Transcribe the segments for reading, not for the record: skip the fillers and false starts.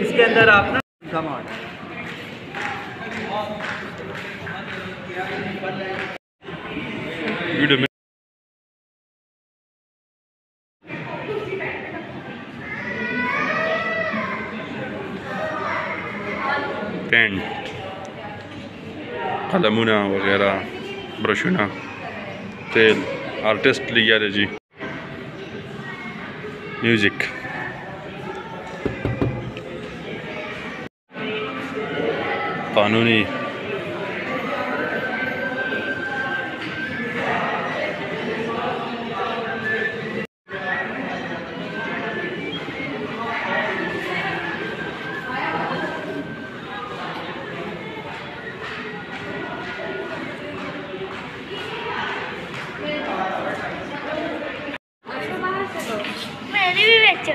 इसके अंदर आप ना कमाल वीडियो में पेंट कलमुना वगैरह ब्रशुना तेल आर्टिस्ट लिया रे जी म्यूजिक कानूनी मेरी भी बेचो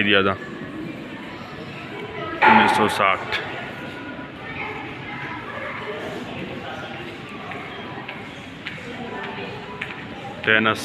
एरिया दा 1960 टेनिस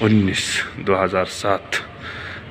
2007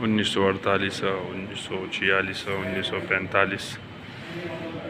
1948 1946 1945